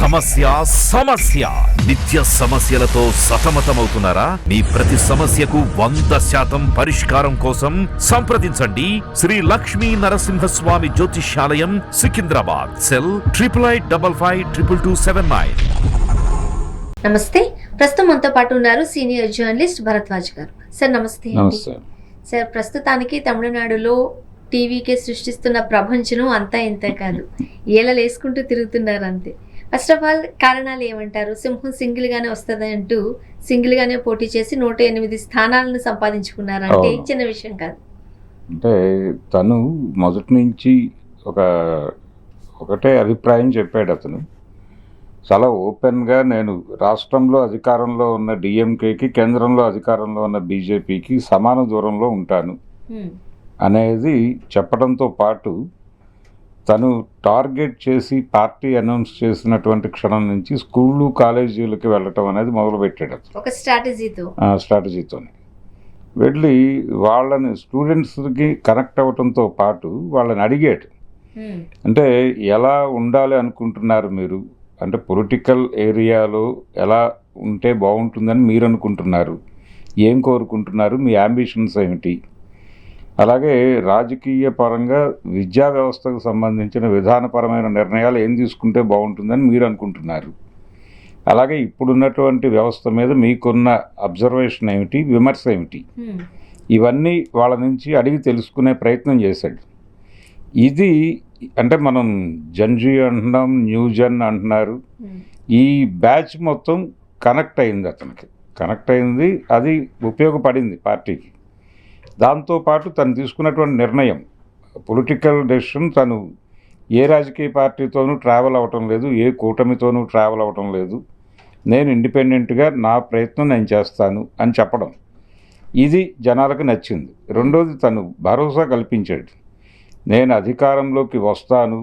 సమస్య సమస్య నిత్య సమస్యలతో సతమతమవుతున్నారా? మీ ప్రతి సమస్యకు 100% పరిష్కారం కోసం సంప్రదించండి శ్రీ లక్ష్మీ నరసింహస్వామి జ్యోతిష్యాలయం, సికింద్రాబాద్. సెల్ 8855522279. నమస్తే. ప్రస్తుతం మనతో పాటు ఉన్నారు సీనియర్ జర్నలిస్ట్ భరద్వాజ్ గారు. సార్ నమస్తే. నమస్తే సార్, ప్రస్తుతానికి తమిళనాడులో టీవీకే సృష్టిస్తున్న ప్రపంచం అంతా ఇంత కాదు, ఏళ్ళలు వేసుకుంటూ తిరుగుతున్నారు అంతే. ఫస్ట్ ఆఫ్ ఆల్ కారణాలు ఏమంటారు? సింహం సింగిల్ గానే వస్తుంది అంటూ సింగిల్ గానే పోటీ చేసి 108 స్థానాలను సంపాదించుకున్నారు అంటే చిన్న విషయం కాదు. అంటే తను మొదటి నుంచి ఒకటే అభిప్రాయం చెప్పాడు. అతను చాలా ఓపెన్గా, నేను రాష్ట్రంలో అధికారంలో ఉన్న డిఎంకేకి, కేంద్రంలో అధికారంలో ఉన్న బీజేపీకి సమాన దూరంలో ఉంటాను అనేది చెప్పడంతో పాటు తను టార్గెట్ చేసి పార్టీ అనౌన్స్ చేసినటువంటి క్షణం నుంచి స్కూళ్ళు కాలేజీలకి వెళ్ళటం అనేది మొదలుపెట్టాడు. ఒక స్ట్రాటజీతోనే వెళ్ళి వాళ్ళని స్టూడెంట్స్కి కనెక్ట్ అవ్వటంతో పాటు వాళ్ళని అడిగాడు, అంటే ఎలా ఉండాలి అనుకుంటున్నారు మీరు, అంటే పొలిటికల్ ఏరియాలో ఎలా ఉంటే బాగుంటుందని మీరు అనుకుంటున్నారు, ఏం కోరుకుంటున్నారు, మీ అంబిషన్స్ ఏమిటి, అలాగే రాజకీయ పరంగా విద్యా వ్యవస్థకు సంబంధించిన విధానపరమైన నిర్ణయాలు ఏం తీసుకుంటే బాగుంటుందని మీరు అనుకుంటున్నారు, అలాగే ఇప్పుడున్నటువంటి వ్యవస్థ మీద మీకున్న అబ్జర్వేషన్ ఏమిటి, విమర్శ ఏమిటి, ఇవన్నీ వాళ్ళ నుంచి అడిగి తెలుసుకునే ప్రయత్నం చేశాడు. ఇది అంటే మనం జన్జీ అంటున్నాం, న్యూ జన్ అంటున్నారు, ఈ బ్యాచ్ మొత్తం కనెక్ట్ అయింది, అతనికి కనెక్ట్ అయింది, అది ఉపయోగపడింది పార్టీకి. దాంతోపాటు తను తీసుకున్నటువంటి నిర్ణయం, పొలిటికల్ డెసిషన్, తను ఏ రాజకీయ పార్టీతోనూ ట్రావెల్ అవ్వటం లేదు, ఏ కూటమితోనూ ట్రావెల్ అవ్వటం లేదు, నేను ఇండిపెండెంట్గా నా ప్రయత్నం నేను చేస్తాను అని చెప్పడం, ఇది జనాలకు నచ్చింది. రెండోది, తను భరోసా కల్పించాడు, నేను అధికారంలోకి వస్తాను,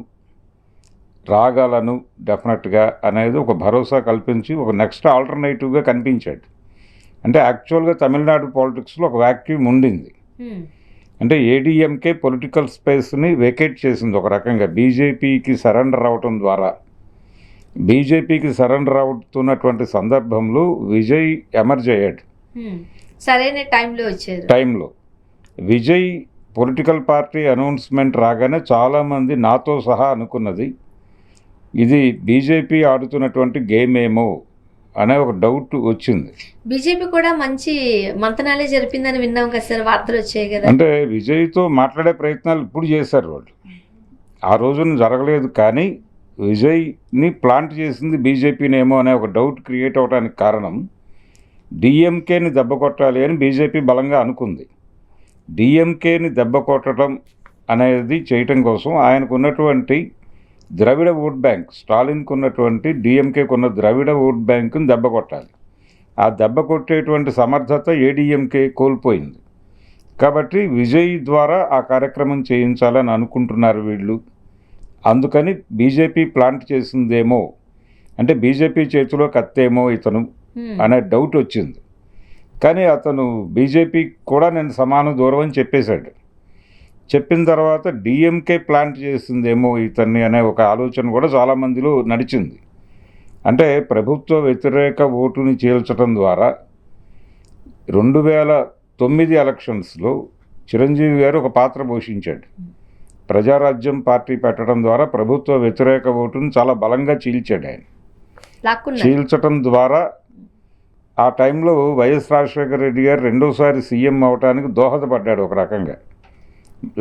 రాగలను డెఫినెట్గా అనేది ఒక భరోసా కల్పించి ఒక నెక్స్ట్ ఆల్టర్నేటివ్గా కనిపించాడు. అంటే యాక్చువల్గా తమిళనాడు పాలిటిక్స్లో ఒక వ్యాక్యూమ్ ఉండింది. అంటే ఏడీఎంకే పొలిటికల్ స్పేస్ని వేకేట్ చేసింది ఒక రకంగా, బీజేపీకి సరెండర్ అవటం ద్వారా. బీజేపీకి సరెండర్ అవుతున్నటువంటి సందర్భంలో విజయ్ ఎమర్జ్ అయ్యాడు. సరైన టైంలో విజయ్ పొలిటికల్ పార్టీ అనౌన్స్మెంట్ రాగానే చాలామంది నాతో సహా అనుకున్నది, ఇది బీజేపీ ఆడుతున్నటువంటి గేమ్ ఏమో అనే ఒక డౌట్ వచ్చింది. బీజేపీ కూడా మంచి మంతనాలే జరిపిందని విన్నాం కదా సార్, వార్తలు వచ్చాయి కదా. అంటే విజయ్తో మాట్లాడే ప్రయత్నాలు ఇప్పుడు చేశారు వాళ్ళు, ఆ రోజున జరగలేదు. కానీ విజయ్ని ప్లాంట్ చేసింది బీజేపీనేమో అనే ఒక డౌట్ క్రియేట్ అవడానికి కారణం, డిఎంకేని దెబ్బ కొట్టాలి అని బీజేపీ బలంగా అనుకుంది. డిఎంకేని దెబ్బ కొట్టడం అనేది చేయటం కోసం ఆయనకు ఉన్నటువంటి ద్రవిడ ఓట్ బ్యాంక్, స్టాలిన్కు ఉన్నటువంటి డిఎంకేకు ఉన్న ద్రవిడ ఓట్ బ్యాంకుని దెబ్బ కొట్టాలి. ఆ దెబ్బ కొట్టేటువంటి సమర్థత ఏడీఎంకే కోల్పోయింది. కాబట్టి విజయ్ ద్వారా ఆ కార్యక్రమం చేయించాలని అనుకుంటున్నారు వీళ్ళు. అందుకని బీజేపీ ప్లాంట్ చేసిందేమో, అంటే బీజేపీ చేతిలో కత్తేమో ఇతను అనే డౌట్ వచ్చింది. కానీ అతను బీజేపీ కూడా నేను సమాన దూరం అని చెప్పేశాడు. చెప్పిన తర్వాత డిఎంకే ప్లాంట్ చేసిందేమో ఇతన్ని అనే ఒక ఆలోచన కూడా చాలామందిలో నడిచింది. అంటే ప్రభుత్వ వ్యతిరేక ఓటుని చీల్చడం ద్వారా 2009 ఎలక్షన్స్లో చిరంజీవి గారు ఒక పాత్ర పోషించాడు. ప్రజారాజ్యం పార్టీ పెట్టడం ద్వారా ప్రభుత్వ వ్యతిరేక ఓటుని చాలా బలంగా చీల్చాడు ఆయన. చీల్చటం ద్వారా ఆ టైంలో వైఎస్ రాజశేఖర రెడ్డి గారు రెండోసారి సీఎం అవడానికి దోహదపడ్డాడు ఒక రకంగా.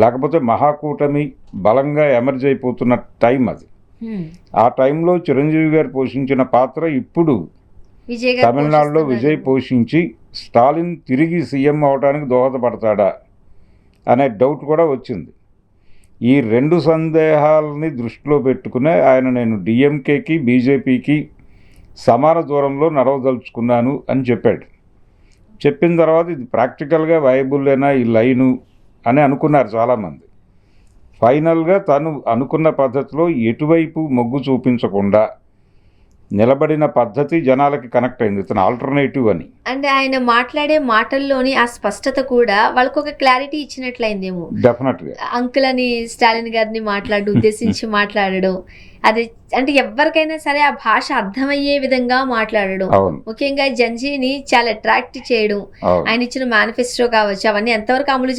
లేకపోతే మహాకూటమి బలంగా ఎమర్జ్ అయిపోతున్న టైం అది. ఆ టైంలో చిరంజీవి గారు పోషించిన పాత్ర ఇప్పుడు తమిళనాడులో విజయ్ పోషించి స్టాలిన్ తిరిగి సీఎం అవడానికి దోహదపడతాడా అనే డౌట్ కూడా వచ్చింది. ఈ రెండు సందేహాలని దృష్టిలో పెట్టుకునే ఆయన నేను డిఎంకేకి బీజేపీకి సమాన దూరంలో నడవదలుచుకున్నాను అని చెప్పాడు. చెప్పిన తర్వాత ఇది ప్రాక్టికల్గా వైబుల్లేనా ఈ లైను అని అనుకున్నారు చాలామంది. ఫైనల్గా తను అనుకున్న పద్ధతిలో ఎటువైపు మొగ్గు చూపించకుండా నిలబడిన పద్ధతి జనాలకి కనెక్ట్ అయింది, ఇతను ఆల్టర్నేటివ్ అని. అండ్ ఆయన మాట్లాడే మాటల్లోని ఆ స్పష్టత కూడా వాళ్ళకు ఒక క్లారిటీ ఇచ్చినట్లయిందేమో. డెఫినెట్గా అంకుల్ అని స్టాలిన్ గారిని ఉద్దేశించి మాట్లాడడం, అది అంటే ఎవరికైనా సరే ఆ భాష అర్థమయ్యే విధంగా మాట్లాడడం, అవును ముఖ్యంగా జంజీని చాలా అట్రాక్ట్ చేయడం, అవును ఆయన ఇచ్చిన మేనిఫెస్టో కావచ్చు, అవన్నీ ఎంతవరకు అమలు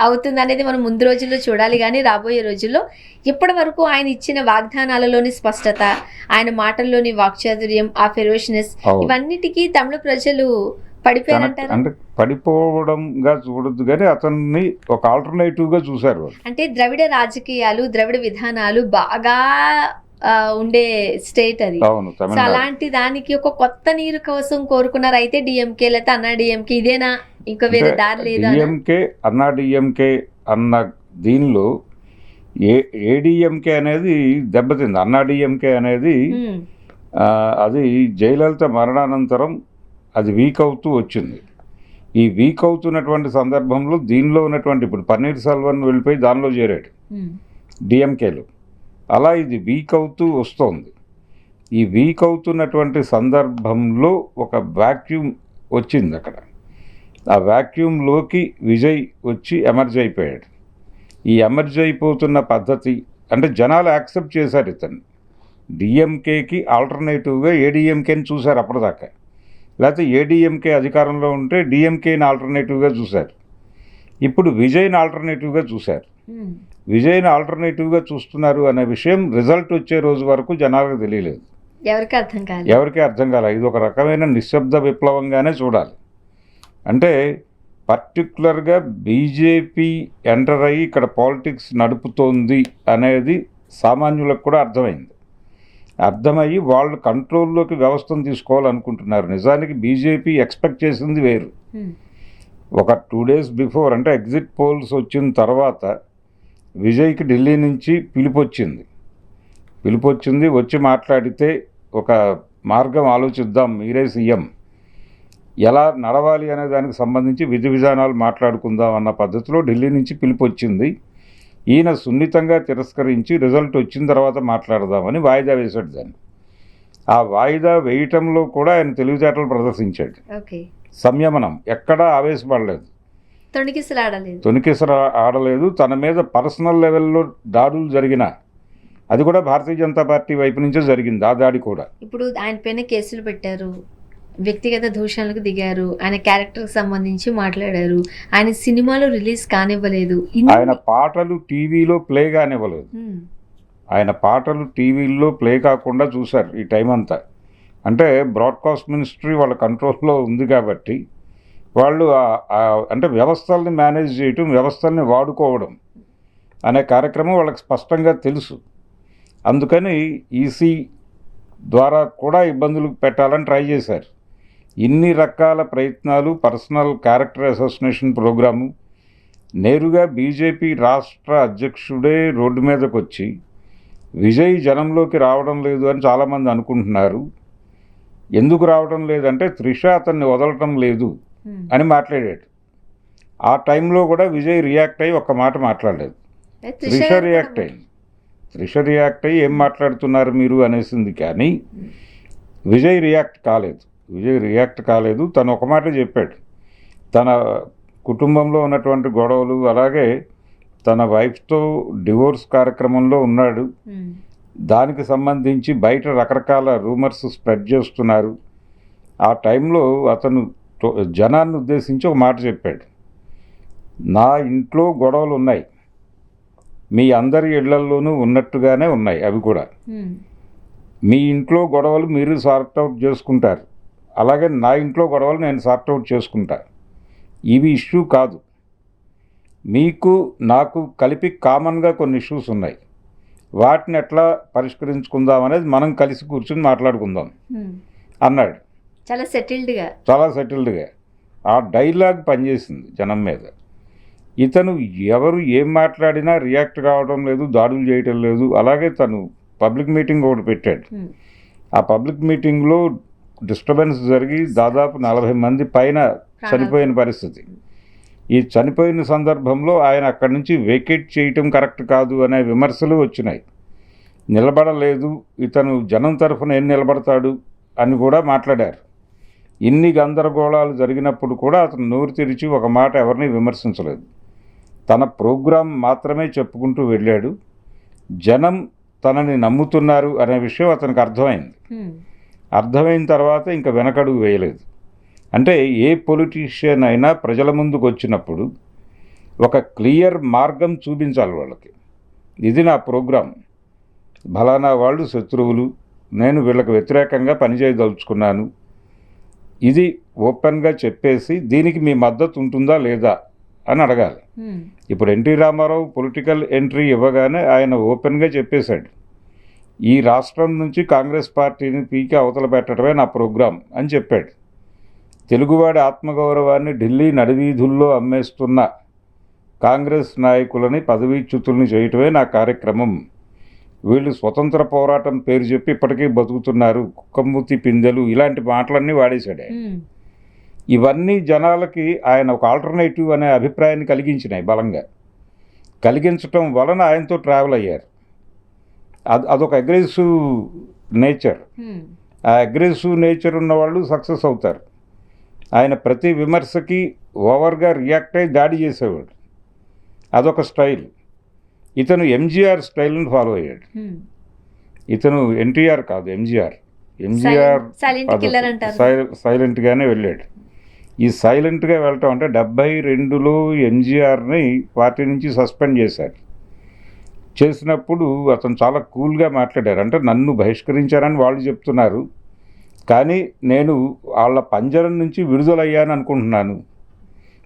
అవుతుంది అనేది మనం ముందు రోజుల్లో చూడాలి. కానీ రాబోయే రోజుల్లో ఇప్పటి వరకు ఆయన ఇచ్చిన వాగ్దానాలలోని స్పష్టత, ఆయన మాటల్లోని వాక్చాతుర్యం, ఆ ఫెరోషనెస్, అవును. ఇవన్నిటికీ తమిళ ప్రజలు పడిపోయారంటారు. అంటే పడిపోవడంగా చూడొద్దు కానీ అతన్ని ఒక ఆల్టర్నేటివ్ గా చూశారు వాళ్ళు. అంటే ద్రవిడ రాజకీయాలు, ద్రవిడ విధానాలు బాగా ఉండే స్టేట్ అది. అవును, సో తమిళనాడు. అలాంటి దానికి ఒక కొత్త నీరు కోసం కోరుకున్నారు. అయితే డిఎంకే లేదా అన్నా డిఎంకే ఇదేనా, ఇంకా వేరే దారి లేదా? డిఎంకే అన్నా డిఎంకే అన్న దీనిలో ఏడిఎంకే అనేది దెబ్బతింది. అన్నా డిఎంకే అనేది అది జయలలిత మరణానంతరం అది వీక్ అవుతూ వచ్చింది. ఈ వీక్ అవుతున్నటువంటి సందర్భంలో దీనిలో ఉన్నటువంటి ఇప్పుడు పన్నీర్ సెల్వన్ వెళ్ళిపోయి దానిలో చేరాడు డిఎంకేలో. అలా ఇది వీక్ అవుతూ వస్తోంది. ఈ వీక్ అవుతున్నటువంటి సందర్భంలో ఒక వాక్యూమ్ వచ్చింది అక్కడ. ఆ వాక్యూమ్లోకి విజయ్ వచ్చి ఎమర్జ్ అయిపోయాడు. ఈ ఎమర్జ్ అయిపోతున్న పద్ధతి అంటే జనాలు యాక్సెప్ట్ చేశారు ఇతన్ని. డిఎంకేకి ఆల్టర్నేటివ్గా ఏడిఎంకేని చూశారు అప్పటిదాకా. లేకపోతే ఏడిఎంకే అధికారంలో ఉంటే డిఎంకేని ఆల్టర్నేటివ్గా చూశారు. ఇప్పుడు విజయ్ని ఆల్టర్నేటివ్గా చూశారు. విజయ్ని ఆల్టర్నేటివ్గా చూస్తున్నారు అనే విషయం రిజల్ట్ వచ్చే రోజు వరకు జనాలకు తెలియలేదు, ఎవరికి అర్థం కాలేదు. ఇది ఒక రకమైన నిశ్శబ్ద విప్లవంగానే చూడాలి. అంటే పర్టికులర్గా బీజేపీ ఎంటర్ అయ్యి ఇక్కడ పాలిటిక్స్ నడుపుతోంది అనేది సామాన్యులకు కూడా అర్థమయ్యి వాళ్ళు కంట్రోల్లోకి వ్యవస్థను తీసుకోవాలనుకుంటున్నారు. నిజానికి బీజేపీ ఎక్స్పెక్ట్ చేసింది వేరు. ఒక 2 days బిఫోర్ అంటే ఎగ్జిట్ పోల్స్ వచ్చిన తర్వాత విజయ్కి ఢిల్లీ నుంచి పిలుపొచ్చింది. వచ్చి మాట్లాడితే ఒక మార్గం ఆలోచిద్దాం, మీరే సీఎం, ఎలా నడవాలి అనే దానికి సంబంధించి విధి విధానాలు మాట్లాడుకుందాం అన్న పద్ధతిలో ఢిల్లీ నుంచి పిలుపొచ్చింది. ఈయన సున్నితంగా తిరస్కరించి రిజల్ట్ వచ్చిన తర్వాత మాట్లాడదామని వాయిదా వేశాడు దాన్ని. ఆ వాయిదా వేయటంలో కూడా ఆయన తెలివితేటలు ప్రదర్శించాడు. సంయమనం, ఎక్కడా ఆవేశపడలేదు, తొణికిసలు ఆడలేదు. తన మీద పర్సనల్ లెవెల్లో దాడులు జరిగిన అది కూడా భారతీయ జనతా పార్టీ వైపు నుంచే జరిగింది. ఆ దాడి కూడా ఇప్పుడు ఆయన పైన కేసులు పెట్టారు, వ్యక్తిగత దూషణలకు దిగారు, ఆయన క్యారెక్టర్కి సంబంధించి మాట్లాడారు, ఆయన సినిమాలు రిలీజ్ కానివ్వలేదు, ఆయన పాటలు టీవీలో ప్లే కానివ్వలేదు, ఆయన పాటలు టీవీల్లో ప్లే కాకుండా చూశారు ఈ టైం అంతా. అంటే బ్రాడ్కాస్ట్ మినిస్ట్రీ వాళ్ళ కంట్రోల్లో ఉంది కాబట్టి వాళ్ళు అంటే వ్యవస్థల్ని మేనేజ్ చేయటం, వ్యవస్థల్ని వాడుకోవడం అనే కార్యక్రమం వాళ్ళకి స్పష్టంగా తెలుసు. అందుకని ఈసీ ద్వారా కూడా ఇబ్బందులు పెట్టాలని ట్రై చేశారు. ఇన్ని రకాల ప్రయత్నాలు, పర్సనల్ క్యారెక్టర్ అసోసినేషన్ ప్రోగ్రాము, నేరుగా బీజేపీ రాష్ట్ర అధ్యక్షుడే రోడ్డు మీదకి వచ్చి విజయ్ జనంలోకి రావడం లేదు అని చాలామంది అనుకుంటున్నారు. ఎందుకు రావడం లేదంటే త్రిష అతన్ని వదలటం లేదు అని మాట్లాడాడు. ఆ టైంలో కూడా విజయ్ రియాక్ట్ అయ్యి ఒక్క మాట మాట్లాడలేదు. త్రిష రియాక్ట్ అయ్యి ఏం మాట్లాడుతున్నారు మీరు అనేసింది, కానీ విజయ్ రియాక్ట్ కాలేదు. తను ఒక మాట చెప్పాడు, తన కుటుంబంలో ఉన్నటువంటి గొడవలు, అలాగే తన వైఫ్తో డివోర్స్ కార్యక్రమంలో ఉన్నాడు, దానికి సంబంధించి బయట రకరకాల రూమర్స్ స్ప్రెడ్ చేస్తున్నారు. ఆ టైంలో అతను జనాన్ని ఉద్దేశించి ఒక మాట చెప్పాడు, నా ఇంట్లో గొడవలు ఉన్నాయి, మీ అందరి ఇళ్లల్లోనూ ఉన్నట్టుగానే ఉన్నాయి, అవి కూడా మీ ఇంట్లో గొడవలు మీరు సార్ట్అవుట్ చేసుకుంటారు, అలాగే నా ఇంట్లో గొడవలు నేను సార్ట్అవుట్ చేసుకుంటా. ఇవి ఇష్యూ కాదు, మీకు నాకు కలిపి కామన్గా కొన్ని ఇష్యూస్ ఉన్నాయి, వాటిని ఎట్లా పరిష్కరించుకుందాం అనేది మనం కలిసి కూర్చుని మాట్లాడుకుందాం అన్నాడు. చాలా సెటిల్డ్గా ఆ డైలాగ్ పనిచేసింది జనం మీద. ఇతను ఎవరు ఏం మాట్లాడినా రియాక్ట్ కావడం లేదు, దాడులు చేయటం లేదు. అలాగే తను పబ్లిక్ మీటింగ్ ఒకటి పెట్టాడు. ఆ పబ్లిక్ మీటింగ్లో డిస్టర్బెన్స్ జరిగి దాదాపు 40 మంది పైన చనిపోయిన పరిస్థితి. ఈ చనిపోయిన సందర్భంలో ఆయన అక్కడి నుంచి వేకేట్ చేయటం కరెక్ట్ కాదు అనే విమర్శలు వచ్చినాయి. నిలబడలేదు, ఇతను జనం తరఫున ఏం నిలబడతాడు అని కూడా మాట్లాడారు. ఇన్ని గందరగోళాలు జరిగినప్పుడు కూడా అతను నోరు తెరిచి ఒక మాట ఎవరిని విమర్శించలేదు. తన ప్రోగ్రాం మాత్రమే చెప్పుకుంటూ వెళ్ళాడు. జనం తనని నమ్ముతున్నారు అనే విషయం అతనికి అర్థమైంది. అర్థమైన తర్వాత ఇంకా వెనకడుగు వేయలేదు. అంటే ఏ పొలిటీషియన్ అయినా ప్రజల ముందుకు వచ్చినప్పుడు ఒక క్లియర్ మార్గం చూపించాలి వాళ్ళకి. ఇది నా ప్రోగ్రాం, ఫలానా వాళ్ళు శత్రువులు, నేను వీళ్ళకి వ్యతిరేకంగా పనిచేయదలుచుకున్నాను, ఇది ఓపెన్గా చెప్పేసి దీనికి మీ మద్దతు ఉంటుందా లేదా అని అడగాలి. ఇప్పుడు ఎన్టీ రామారావు పొలిటికల్ ఎంట్రీ ఇవ్వగానే ఆయన ఓపెన్గా చెప్పేశాడు, ఈ రాష్ట్రం నుంచి కాంగ్రెస్ పార్టీని పీకి అవతల పెట్టడమే నా ప్రోగ్రాం అని చెప్పాడు. తెలుగువాడి ఆత్మగౌరవాన్ని ఢిల్లీ నడివీధుల్లో అమ్మేస్తున్న కాంగ్రెస్ నాయకులని పదవీచ్యుతుల్ని చేయటమే నా కార్యక్రమం, వీళ్ళు స్వతంత్ర పోరాటం పేరు చెప్పి ఇప్పటికీ బతుకుతున్నారు, కుక్కమూతి పిందెలు, ఇలాంటి మాటలన్నీ వాడేశాడు. ఇవన్నీ జనాలకి ఆయన ఒక ఆల్టర్నేటివ్ అనే అభిప్రాయాన్ని కలిగించినాయి. బలంగా కలిగించటం వలన ఆయనతో ట్రావెల్ అయ్యారు. అదొక అగ్రెసివ్ నేచర్. ఆ అగ్రెసివ్ నేచర్ ఉన్న వాళ్ళు సక్సెస్ అవుతారు. ఆయన ప్రతి విమర్శకి ఓవర్గా రియాక్ట్ అయ్యి దాడి చేసేవాడు, అదొక స్టైల్. ఇతను ఎంజీఆర్ స్టైల్ని ఫాలో అయ్యాడు. ఇతను ఎన్టీఆర్ కాదు, ఎంజీఆర్ సైలెంట్గానే వెళ్ళాడు. ఈ సైలెంట్గా వెళ్ళటం అంటే 72లో ఎంజీఆర్ని పార్టీ నుంచి సస్పెండ్ చేశారు. చేసినప్పుడు అతను చాలా కూల్గా మాట్లాడారు. అంటే నన్ను బహిష్కరించారని వాళ్ళు చెప్తున్నారు, కానీ నేను వాళ్ళ పంజరం నుంచి విడుదలయ్యాను అనుకుంటున్నాను,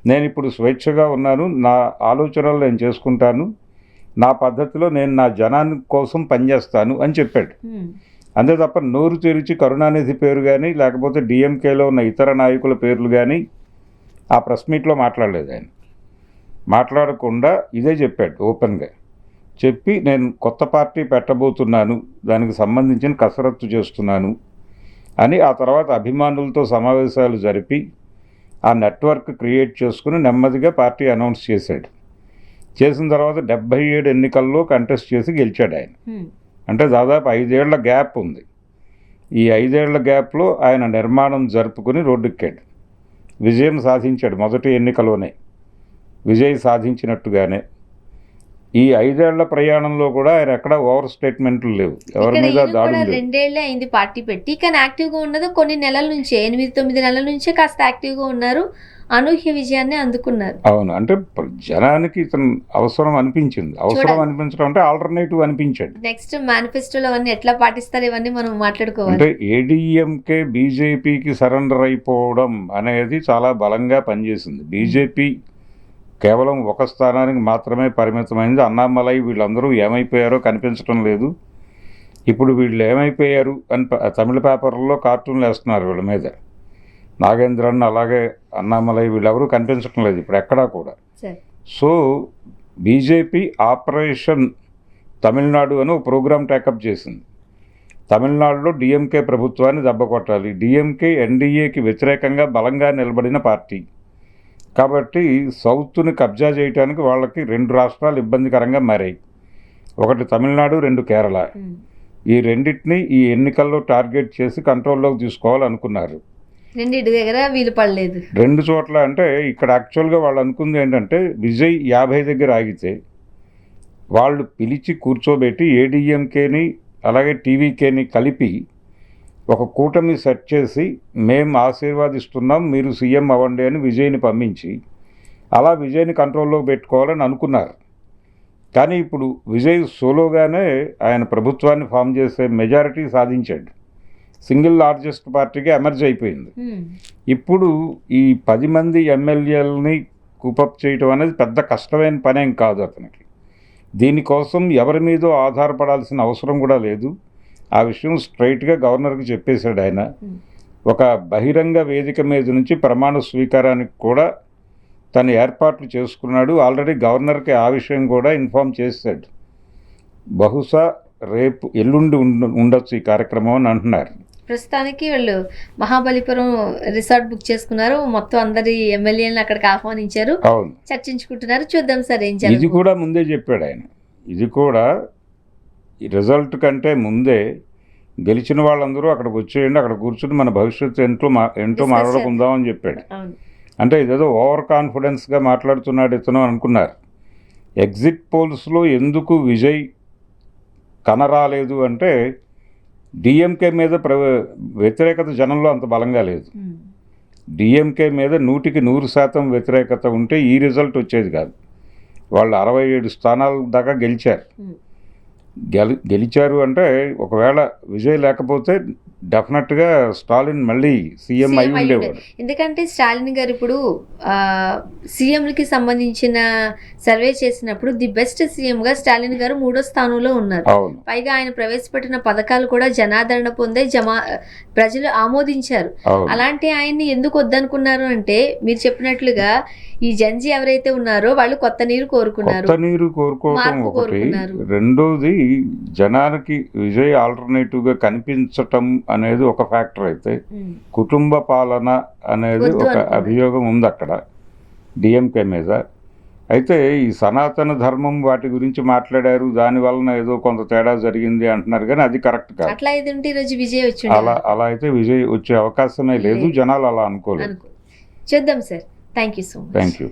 నేను ఇప్పుడు స్వేచ్ఛగా ఉన్నాను, నా ఆలోచనలు నేను చేసుకుంటాను, నా పద్ధతిలో నేను నా జనాన్ని కోసం పనిచేస్తాను అని చెప్పాడు. అంతే తప్ప నోరు తెరిచి కరుణానిధి పేరు కానీ లేకపోతే డిఎంకేలో ఉన్న ఇతర నాయకుల పేర్లు కానీ ఆ ప్రెస్ మీట్లో మాట్లాడలేదు. ఆయన మాట్లాడకుండా ఇదే చెప్పాడు ఓపెన్గా. చెప్పి నేను కొత్త పార్టీ పెట్టబోతున్నాను, దానికి సంబంధించిన కసరత్తు చేస్తున్నాను అని ఆ తర్వాత అభిమానులతో సమావేశాలు జరిపి ఆ నెట్వర్క్ క్రియేట్ చేసుకుని నెమ్మదిగా పార్టీ అనౌన్స్ చేశాడు. చేసిన తర్వాత 77 ఎన్నికల్లో కంటెస్ట్ చేసి గెలిచాడు ఆయన. అంటే దాదాపు 5 ఏళ్ల గ్యాప్ ఉంది. ఈ 5 ఏళ్ల గ్యాప్లో ఆయన నిర్మాణం జరుపుకుని రోడ్డెక్కాడు, విజయం సాధించాడు. మొదటి ఎన్నికలోనే విజయం సాధించినట్టుగానే ఈ 5 ఏళ్ల ప్రయాణంలో కూడా ఆయన ఎక్కడ ఓవర్ స్టేట్మెంట్లు లేవు, ఎవరి మీద దాడులు లేవు. 2 ఏళ్లే అయింది పార్టీ పెట్టి, కానీ యాక్టివ్గా ఉన్నది కొన్ని నెలల నుంచే, 8-9 నెలల నుంచే కాస్త యాక్టివ్గా ఉన్నారు, అనూహ్య విజయాన్ని అందుకున్నారు. అవును, అంటే జనానికి ఇతను అవసరం అనిపించింది. అవసరం అనిపించడం అంటే ఆల్టర్నేటివ్ అనిపించాడు. నెక్స్ట్ మేనిఫెస్టోలో అవన్నీ ఎట్లా పాటిస్తారు ఇవన్నీ మనం మాట్లాడుకోవాలి. అంటే ఏడీఎంకే బీజేపీకి సరెండర్ అయిపోవడం అనేది చాలా బలంగా పనిచేసింది. బీజేపీ కేవలం ఒక స్థానానికి మాత్రమే పరిమితమైంది. అన్నామలై వీళ్ళందరూ ఏమైపోయారో కనిపించడం లేదు. ఇప్పుడు వీళ్ళు ఏమైపోయారు అని తమిళ పేపర్లలో కార్టూన్లు వేస్తున్నారు వీళ్ళ మీద. నాగేంద్రన్ అలాగే అన్నామలై వీళ్ళెవరూ కనిపించడం లేదు ఇప్పుడు ఎక్కడా కూడా. సో బీజేపీ ఆపరేషన్ తమిళనాడు అని ఒక ప్రోగ్రామ్ టేకప్ చేసింది. తమిళనాడులో డిఎంకే ప్రభుత్వాన్ని దెబ్బకొట్టాలి. డిఎంకే ఎన్డీఏకి వ్యతిరేకంగా బలంగా నిలబడిన పార్టీ కాబట్టి సౌత్ని కబ్జా చేయడానికి వాళ్ళకి 2 రాష్ట్రాలు ఇబ్బందికరంగా మారాయి. ఒకటి తమిళనాడు, 2 కేరళ. ఈ రెండింటిని ఈ ఎన్నికల్లో టార్గెట్ చేసి కంట్రోల్లోకి తీసుకోవాలనుకున్నారు. 2 దగ్గర వీలు పడలేదు. 2 చోట్ల అంటే ఇక్కడ యాక్చువల్గా వాళ్ళు అనుకుంది ఏంటంటే విజయ్ 50 దగ్గర ఆగితే వాళ్ళు పిలిచి కూర్చోబెట్టి ఏడీఎంకేని అలాగే టీవీకేని కలిపి ఒక కూటమి సెట్ చేసి మేము ఆశీర్వాదిస్తున్నాం, మీరు సీఎం అవ్వండి అని విజయ్ని పంపించి అలా విజయ్ని కంట్రోల్లో పెట్టుకోవాలని అనుకున్నారు. కానీ ఇప్పుడు విజయ్ సోలోగానే ఆయన ప్రభుత్వాన్ని ఫామ్ చేసే మెజారిటీ సాధించాడు. సింగిల్ లార్జెస్ట్ పార్టీగా ఎమర్జ్ అయిపోయింది. ఇప్పుడు ఈ 10 మంది ఎమ్మెల్యేలని కూపప్ చేయటం అనేది పెద్ద కష్టమైన పనేం కాదు అతనికి. దీనికోసం ఎవరి మీదో ఆధారపడాల్సిన అవసరం కూడా లేదు. ఆ విషయం స్ట్రైట్గా గవర్నర్కి చెప్పేశాడు ఆయన. ఒక బహిరంగ వేదిక మీద నుంచి ప్రమాణ స్వీకారానికి కూడా తను ఏర్పాట్లు చేసుకున్నాడు. ఆల్రెడీ గవర్నర్కి ఆ విషయం కూడా ఇన్ఫామ్ చేశాడు. బహుశా రేపు ఎల్లుండి ఉండొచ్చు ఈ కార్యక్రమం అని అంటున్నారు. ప్రస్తుతానికి వాళ్ళు మహాబలిపురం రిసార్ట్ బుక్ చేసుకున్నారు, మొత్తం అందరి ఎమ్మెల్యేలను అక్కడికి ఆహ్వానించారు, చర్చించుకుంటున్నారు. చూద్దాం సార్ ఏం చేయాలి. ఇది కూడా ముందే చెప్పాడు ఆయన. ఇది కూడా రిజల్ట్ కంటే ముందే గెలిచిన వాళ్ళందరూ అక్కడికి వచ్చేయండి, అక్కడ కూర్చుని మన భవిష్యత్తు ఏంటో మాట్లాడుకుందాం అని చెప్పాడు. అవును. అంటే ఇదేదో ఓవర్ కాన్ఫిడెన్స్గా మాట్లాడుతున్నాడు ఇతను అనుకున్నారు. ఎగ్జిట్ పోల్స్లో ఎందుకు విజయ్ కనరాలేదు అంటే డిఎంకే మీద వ్యతిరేకత జనంలో అంత బలంగా లేదు. డిఎంకే మీద 100% వ్యతిరేకత ఉంటే ఈ రిజల్ట్ వచ్చేది కాదు. వాళ్ళు 67 స్థానాల దాకా గెలిచారు. గెలిచారు అంటే ఒకవేళ విజయ్ లేకపోతే డెఫినెట్గా స్టాలిన్ మళ్ళీ సీఎం అయి ఉండేవాడు. ఎందుకంటే స్టాలిన్ గారు ఇప్పుడు సీఎంలకి సంబంధించిన సర్వే చేసినప్పుడు ది బెస్ట్ సీఎంగా స్టాలిన్ గారు 3వ స్థానంలో ఉన్నారు. పైగా ఆయన ప్రవేశపెట్టిన పథకాలు కూడా జనాదరణ పొందే ప్రజలు ఆమోదించారు. అలాంటి ఆయన్ని ఎందుకు వద్దనుకున్నారు అంటే మీరు చెప్పినట్లుగా ఈ జంజీ ఎవరైతే ఉన్నారో వాళ్ళు కొత్త నీరు కోరుకున్నారు. కొత్త నీరు కోరుకోవటం ఒకటి, రెండోది జనానికి విజయ్ ఆల్టర్నేటివ్గా కనిపించటం అనేది ఒక ఫ్యాక్టర్ అయితే కుటుంబ పాలన అనేది ఒక అభియోగం ఉంది అక్కడ డిఎంకే మీద. అయితే ఈ సనాతన ధర్మం వాటి గురించి మాట్లాడారు, దాని వలన ఏదో కొంత తేడా జరిగింది అంటున్నారు, కానీ అది కరెక్ట్ కాదు. అలా అయితే విజయ్ వచ్చే అవకాశమే లేదు, జనాలు అలా అనుకోలేదు. చూద్దాం sir. Thank you so much. Thank you.